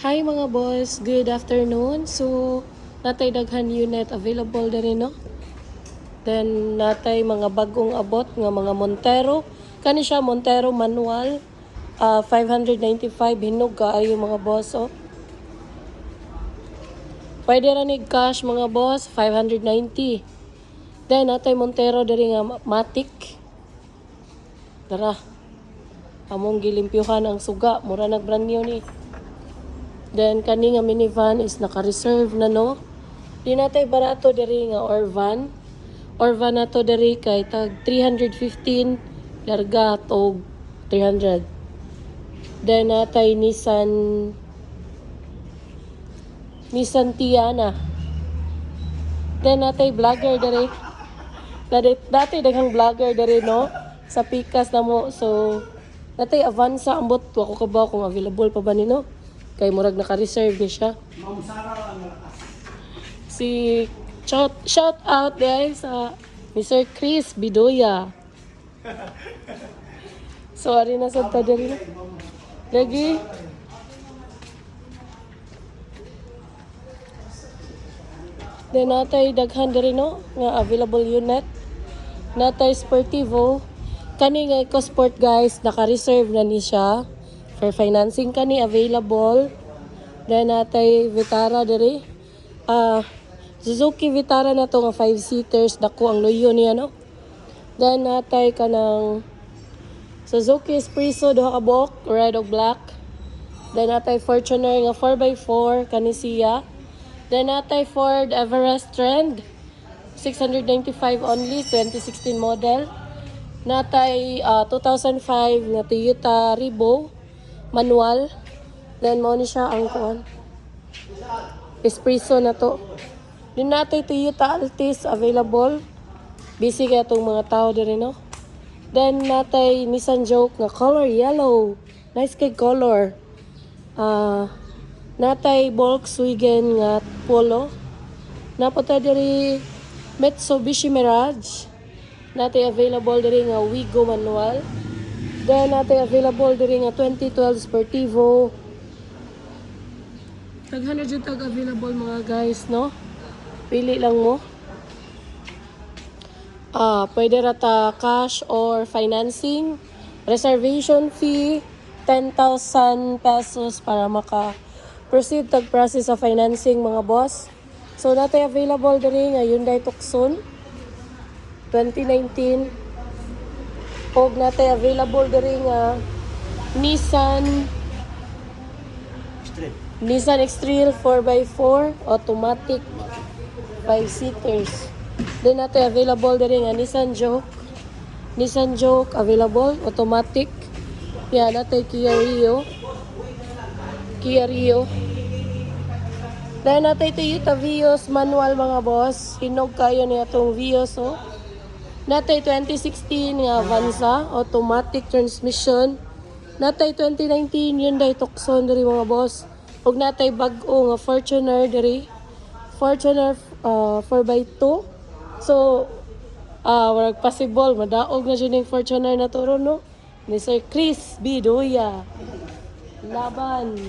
Hi mga boss, good afternoon. So, natay daghan unit available diri no. Then natay mga bagong abot nga mga Montero. Kani siya Montero manual, 595 hinog kaayo mga boss oh. Pwede ra nig cash mga boss, 590. Then natay Montero diri nga matic. Tara. Among gilimpyuhan ang suga, mura nag brand new ni. Then kani nga minivan is naka-reserve na no. Di natay barato diri nga Orvan. Orvan na to diri kay tag 315 larga tog 300. Then natay Nissan Tiana. Then natay vlogger diri. Dati daghang vlogger diri no sa Pikas na mo. So natay Avanza ambot ako kabaw kung available pa ba ni no. Kay murag naka-reserve ni siya. Si shout out guys sa Mr. Chris Bidoya. So ari na sa tadiri na. Lagi. Then natay daghan diri no nga available unit. Natay Sportivo. Kani nga EcoSport guys, naka-reserve na ni siya. For financing kani available. Then natay Vitara diri. Suzuki Vitara na to nga 5-seaters, dako ang loyo niya no. Then natay kanang Suzuki Espresso duha ka buok, red o black. Then natay Fortuner nga 4x4 kani siya. Then natay Ford Everest Trend 695 only, 2016 model. Natay 2005 nga Toyota Revo manual. Then mo ni siya ang kuan. Espresso na to. Din natay Toyota Altis available. Busy kaya tong mga tao diri no. Then natay Nissan Juke nga color yellow. Nice kay color. Natay Volkswagen nga Polo. Napata diri Mitsubishi Mirage. Natay available diri nga Wigo manual. Then natay available diri nga 2012 Sportivo. Taghan na jud tag available mga guys no. Pili lang mo. Pwede ra ta cash or financing. Reservation fee 10,000 pesos para maka-proceed tag process of financing mga boss. So natay available diri nga Hyundai Tucson 2019. Og natay available diri nga Nissan X-Trail 4x4 automatic 5-seaters. Then natay available diri nga Nissan Juke available automatic. Yeah, natay Kia Rio. Then natay Toyota Vios manual mga boss. Hinog kayo niya tong Vios oh. Natay 2016 nga Avanza automatic transmission. Natay 2019 Hyundai Tucson diri mga boss. Ug natay bag-o nga Fortuner diri. Fortuner 4x2. So warag possible madaog na jud ning Fortuner na turo no. Ni Sir Chris Bidoya. Laban.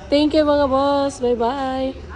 Thank you mga boss. Bye-bye.